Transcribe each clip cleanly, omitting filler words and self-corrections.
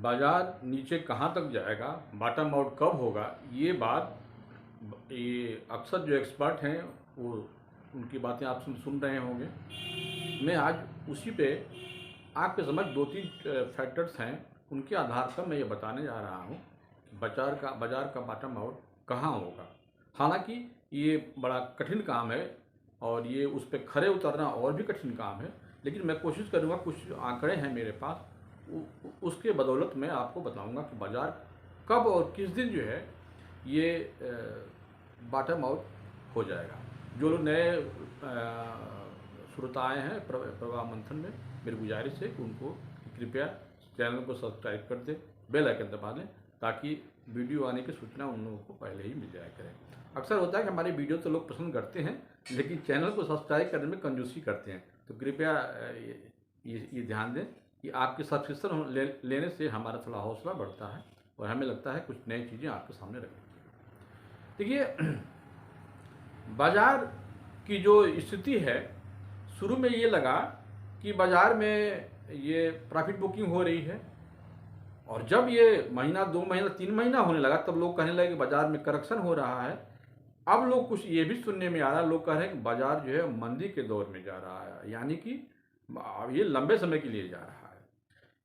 बाजार नीचे कहाँ तक जाएगा, बॉटम आउट कब होगा, ये बात ये अक्सर जो एक्सपर्ट हैं वो उनकी बातें आप सुन रहे होंगे। मैं आज उसी पे आपके समझ दो तीन फैक्टर्स हैं, उनके आधार पर मैं ये बताने जा रहा हूँ कि बाजार का बॉटम आउट कहाँ होगा। हालांकि ये बड़ा कठिन काम है और ये उस पर खरे उतरना और भी कठिन काम है, लेकिन मैं कोशिश करूँगा, कुछ आंकड़े हैं मेरे पास, उसके बदौलत मैं आपको बताऊंगा कि बाजार कब और किस दिन जो है ये बॉटम आउट हो जाएगा। जो लोग नए श्रोता आए हैं प्रवाह मंथन में, मेरी गुजारिश है कि उनको कृपया चैनल को सब्सक्राइब कर दें, बेल आइकन दबा दें, ताकि वीडियो आने की सूचना उन लोगों को पहले ही मिल जाया करें। अक्सर होता है कि हमारी वीडियो तो लोग पसंद करते हैं, लेकिन चैनल को सब्सक्राइब करने में कंजूसी करते हैं। तो कृपया ये ध्यान दें कि आपके सब्सक्रिप्शन लेने से हमारा थोड़ा हौसला बढ़ता है और हमें लगता है कुछ नई चीज़ें आपके सामने रखेंगे। देखिए, बाजार की जो स्थिति है, शुरू में ये लगा कि बाजार में ये प्रॉफिट बुकिंग हो रही है, और जब ये महीना, 2 महीना, 3 महीना होने लगा, तब लोग कहने लगे कि बाजार में करेक्शन हो रहा है। अब लोग कुछ ये भी सुनने में आ रहा है, लोग कह रहे हैं कि बाजार जो है मंदी के दौर में जा रहा है, यानी कि ये लंबे समय के लिए जा रहा है।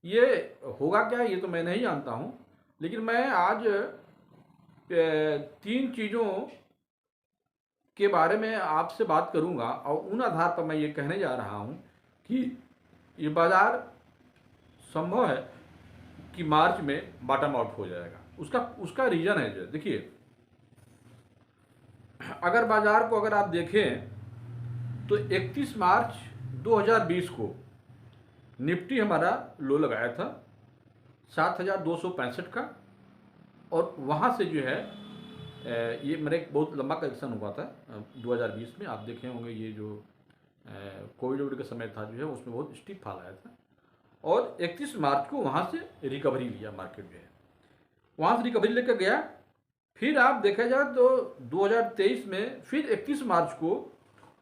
ये होगा क्या, ये तो मैं नहीं जानता हूँ, लेकिन मैं आज 3 चीज़ों के बारे में आपसे बात करूंगा और उन आधार पर मैं ये कहने जा रहा हूँ कि ये बाजार संभव है कि मार्च में बॉटम आउट हो जाएगा। उसका रीज़न है जो, देखिए, अगर बाजार को आप देखें तो 31 मार्च 2020 को निफ्टी हमारा लो लगाया था 7265 का, और वहाँ से जो है ये मेरा एक बहुत लंबा करेक्शन हुआ था 2020 में। आप देखे होंगे, ये जो कोविड के समय था जो है, उसमें बहुत स्टीप फॉल आया था, और 31 मार्च को वहाँ से रिकवरी लिया मार्केट जो है, वहाँ से रिकवरी लेकर गया। फिर आप देखा जाए तो 2023 में फिर 31 मार्च को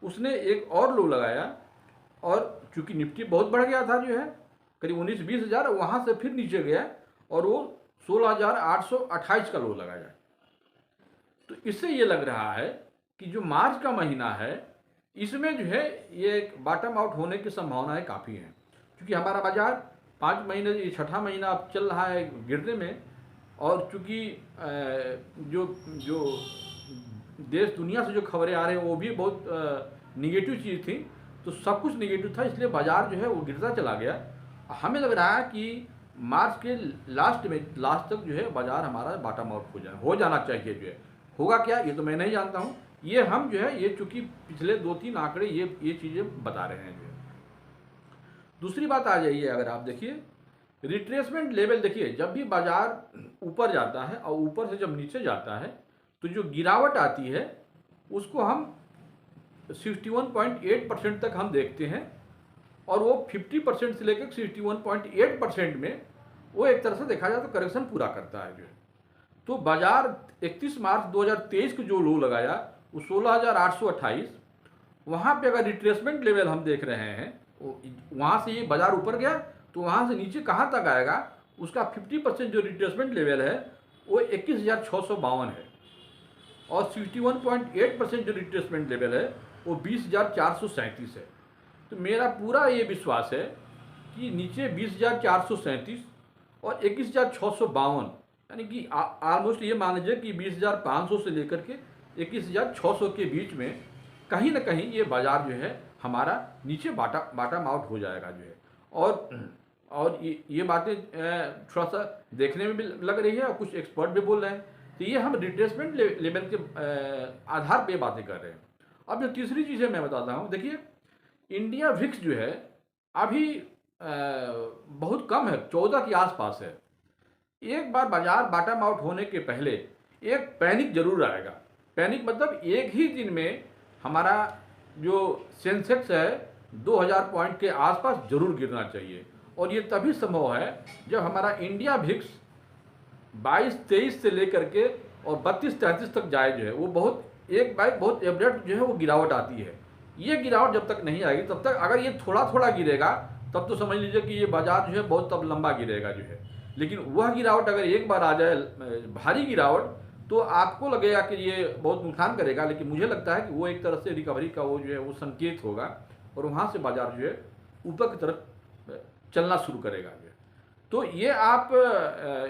उसने एक और लो लगाया, और चूँकि निफ्टी बहुत बढ़ गया था जो है, करीब 19-20 हज़ार, वहाँ से फिर नीचे गया और वो 16,828 का लो लगाया। तो इससे ये लग रहा है कि जो मार्च का महीना है, इसमें जो है ये बॉटम आउट होने की संभावनाएं काफ़ी हैं, क्योंकि हमारा बाजार 5 महीने, ये 6ठा महीना अब चल रहा है गिरने में, और चूँकि जो देश दुनिया से जो खबरें आ रही हैं वो भी बहुत निगेटिव चीज़ थी, तो सब कुछ निगेटिव था, इसलिए बाजार जो है वो गिरता चला गया। हमें लग रहा है कि मार्च के लास्ट तक जो है बाजार हमारा बॉटम आउट हो जाना चाहिए। जो है होगा क्या, ये तो मैं नहीं जानता हूँ, ये हम जो है, ये चूँकि पिछले 2-3 आंकड़े ये चीज़ें बता रहे हैं जो है। दूसरी बात आ जाइए, अगर आप देखिए रिट्रेसमेंट लेवल, देखिए जब भी बाजार ऊपर जाता है और ऊपर से जब नीचे जाता है तो जो गिरावट आती है उसको हम 61.8% तक हम देखते हैं, और वो 50% से लेकर 61.8% में वो एक तरह से देखा जाए तो करेक्शन पूरा करता है जो है। तो बाजार 31 मार्च 2023 को जो लो लगाया वो 16,828, वहाँ पे अगर रिट्रेसमेंट लेवल हम देख रहे हैं, वहाँ से ये बाजार ऊपर गया तो वहाँ से नीचे कहाँ तक आएगा, उसका 50% जो रिट्रेसमेंट लेवल है वो 21,652 है, और 61.8% जो रिट्रेसमेंट लेवल है वो 20,437 है। तो मेरा पूरा ये विश्वास है कि नीचे 20,437 और 21,652, यानी कि ऑलमोस्ट ये मान लीजिए कि 20,500 से लेकर के 21,600 के बीच में कहीं ना कहीं ये बाजार जो है हमारा नीचे बॉटम आउट हो जाएगा जो है। और ये बातें थोड़ा सा देखने में भी लग रही है, और कुछ एक्सपर्ट भी बोल रहे हैं, तो ये हम रिट्रेसमेंट लेवल के आधार पे बातें कर रहे हैं। अब जो तीसरी चीज़ है मैं बताता हूँ, देखिए इंडिया विक्स जो है अभी बहुत कम है, 14 के आसपास है। एक बार बाजार बॉटम आउट होने के पहले एक पैनिक जरूर आएगा। पैनिक मतलब एक ही दिन में हमारा जो सेंसेक्स है 2000 पॉइंट के आसपास जरूर गिरना चाहिए, और ये तभी संभव है जब हमारा इंडिया विक्स 22-23 से लेकर के और 32-33 तक जाए जो है, वो बहुत एब्रप्ट जो है वो गिरावट आती है। ये गिरावट जब तक नहीं आएगी तब तक, अगर ये थोड़ा थोड़ा गिरेगा तब तो समझ लीजिए कि ये बाजार जो है बहुत तब लंबा गिरेगा जो है। लेकिन वह गिरावट अगर एक बार आ जाए भारी गिरावट, तो आपको लगेगा कि ये बहुत नुकसान करेगा, लेकिन मुझे लगता है कि वो एक तरह से रिकवरी का वो जो है वो संकेत होगा, और वहाँ से बाजार जो है ऊपर की तरफ चलना शुरू करेगा जो है। तो ये आप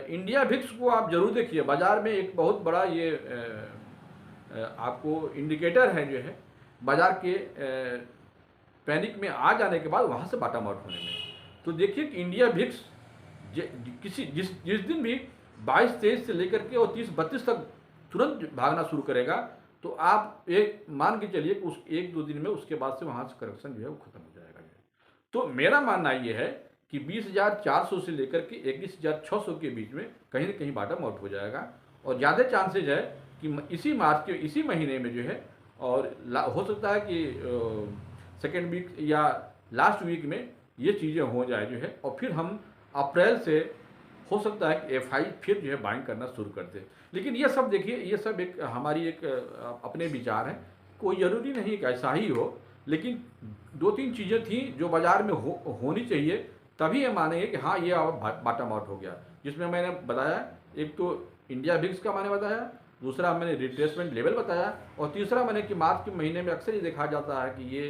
इंडिया विक्स को आप जरूर देखिए, बाजार में एक बहुत बड़ा ये आपको इंडिकेटर है जो है बाजार के पैनिक में आ जाने के बाद वहाँ से बॉटम आउट होने में। तो देखिए कि इंडिया विक्स किसी जिस दिन भी 22-23 से लेकर के और 30-32 तक तुरंत भागना शुरू करेगा, तो आप एक मान के चलिए कि उस 1-2 दिन में उसके बाद से वहाँ से करेक्शन जो है वो खत्म हो जाएगा। तो मेरा मानना ये है कि 20,400 से लेकर के 21,600 के बीच में कहीं ना कहीं बॉटम आउट हो जाएगा, और ज़्यादा चांसेज है कि इसी मार्च के इसी महीने में जो है, और हो सकता है कि सेकेंड वीक या लास्ट वीक में ये चीज़ें हो जाए जो है, और फिर हम अप्रैल से हो सकता है कि एफआई फिर जो है बाइंग करना शुरू कर दे। लेकिन ये सब देखिए, ये सब एक हमारी एक अपने विचार हैं, कोई ज़रूरी नहीं कि ऐसा ही हो, लेकिन 2-3 चीज़ें थी जो बाज़ार में होनी चाहिए, तभी ये मानेंगे कि हाँ ये अब बॉटम आउट हो गया। जिसमें मैंने बताया, एक तो इंडिया विक्स का मैंने बताया, दूसरा मैंने रिट्रेसमेंट लेवल बताया, और तीसरा मैंने कि मार्च के महीने में अक्सर ये देखा जाता है कि ये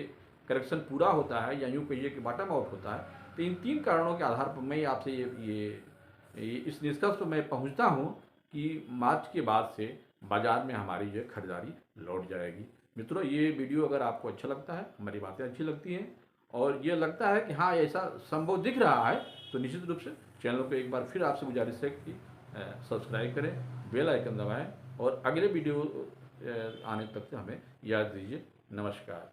करेक्शन पूरा होता है, या यूँ कहिए कि बॉटम आउट होता है। तो इन 3 कारणों के आधार पर मैं आपसे ये इस निष्कर्ष पर मैं पहुंचता हूं कि मार्च के बाद से बाज़ार में हमारी जो खरीदारी लौट जाएगी। मित्रों, ये वीडियो अगर आपको अच्छा लगता है, हमारी बातें अच्छी लगती हैं, और ये लगता है कि हाँ ऐसा संभव दिख रहा है, तो निश्चित रूप से चैनल को एक बार फिर आपसे गुजारिश है कि सब्सक्राइब करें, बेल आइकन दबाएँ, और अगले वीडियो आने तक हमें याद दीजिए। नमस्कार।